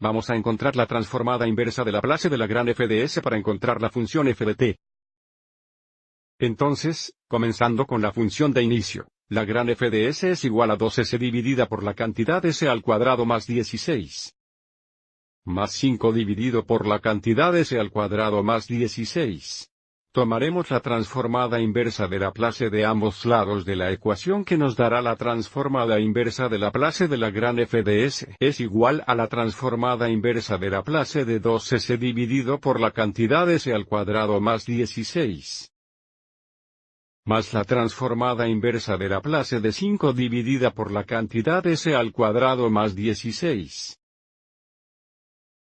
Vamos a encontrar la transformada inversa de Laplace de la gran f de s para encontrar la función f de t. Entonces, comenzando con la función de inicio, la gran f de s es igual a 2s dividida por la cantidad s al cuadrado más 16. Más 5 dividido por la cantidad s al cuadrado más 16. Tomaremos la transformada inversa de Laplace de ambos lados de la ecuación que nos dará la transformada inversa de Laplace de la gran f de s es igual a la transformada inversa de Laplace de 2s dividido por la cantidad s al cuadrado más 16. Más la transformada inversa de Laplace de 5 dividida por la cantidad s al cuadrado más 16.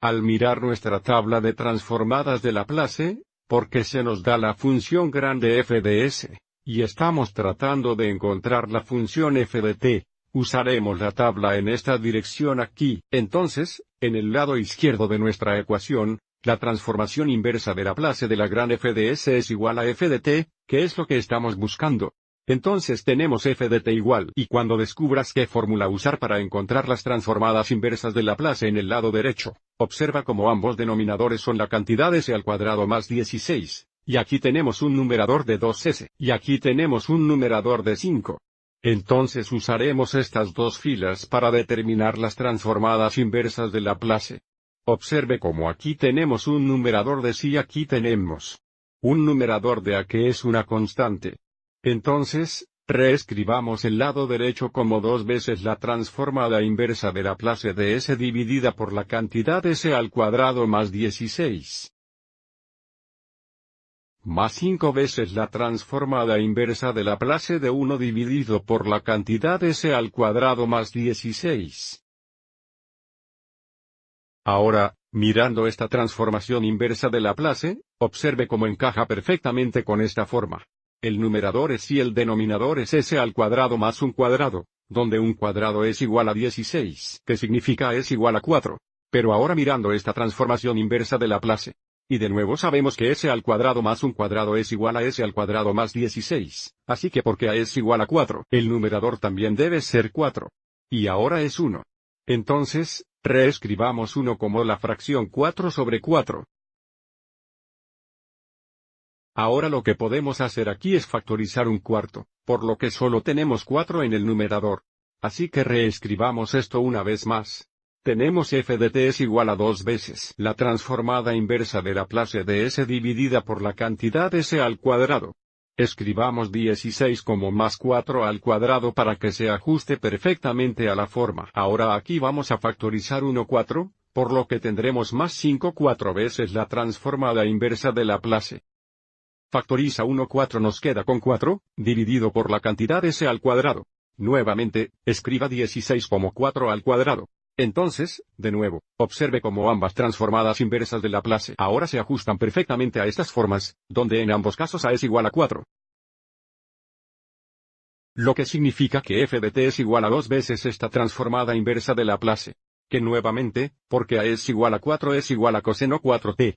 Al mirar nuestra tabla de transformadas de Laplace, porque se nos da la función grande f de s, y estamos tratando de encontrar la función f de t, usaremos la tabla en esta dirección aquí. Entonces, en el lado izquierdo de nuestra ecuación, la transformación inversa de Laplace de la gran f de s es igual a f de t, que es lo que estamos buscando. Entonces tenemos f de t igual. Y cuando descubras qué fórmula usar para encontrar las transformadas inversas de Laplace en el lado derecho, observa cómo ambos denominadores son la cantidad s al cuadrado más 16, y aquí tenemos un numerador de 2s, y aquí tenemos un numerador de 5. Entonces usaremos estas dos filas para determinar las transformadas inversas de Laplace. Observe cómo aquí tenemos un numerador de s y aquí tenemos un numerador de a que es una constante. Entonces, reescribamos el lado derecho como 2 veces la transformada inversa de Laplace de s dividida por la cantidad s al cuadrado más 16. Más 5 veces la transformada inversa de Laplace de 1 dividido por la cantidad s al cuadrado más 16. Ahora, mirando esta transformación inversa de Laplace, observe cómo encaja perfectamente con esta forma. El numerador es y el denominador es s al cuadrado más un cuadrado, donde un cuadrado es igual a 16, que significa es igual a 4. Pero ahora mirando esta transformación inversa de Laplace, y de nuevo sabemos que s al cuadrado más un cuadrado es igual a s al cuadrado más 16, así que porque a es igual a 4, el numerador también debe ser 4. Y ahora es 1. Entonces, reescribamos 1 como la fracción 4 sobre 4. Ahora lo que podemos hacer aquí es factorizar un cuarto, por lo que solo tenemos 4 en el numerador. Así que reescribamos esto una vez más. Tenemos f de t es igual a 2 veces la transformada inversa de Laplace de s dividida por la cantidad s al cuadrado. Escribamos 16 como más 4 al cuadrado para que se ajuste perfectamente a la forma. Ahora aquí vamos a factorizar 1 4, por lo que tendremos más 5 4 veces la transformada inversa de Laplace. Factoriza 1 4 nos queda con 4, dividido por la cantidad s al cuadrado. Nuevamente, escriba 16 como 4 al cuadrado. Entonces, de nuevo, observe cómo ambas transformadas inversas de Laplace ahora se ajustan perfectamente a estas formas, donde en ambos casos a es igual a 4. Lo que significa que f de t es igual a 2 veces esta transformada inversa de Laplace. Que nuevamente, porque a es igual a 4 es igual a coseno 4t.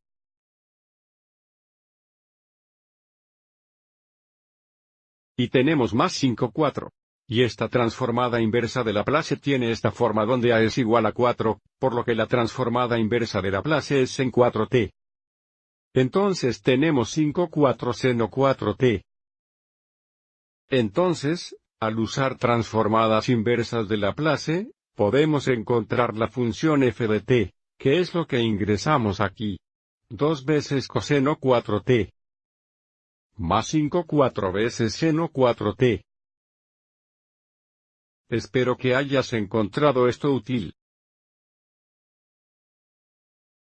Y tenemos más 5 4. Y esta transformada inversa de Laplace tiene esta forma donde a es igual a 4, por lo que la transformada inversa de Laplace es en 4t. Entonces tenemos 5 4 seno 4t. Entonces, al usar transformadas inversas de Laplace, podemos encontrar la función f de t, que es lo que ingresamos aquí. 2 veces coseno 4t. Más 5 4 veces seno 4t. Espero que hayas encontrado esto útil.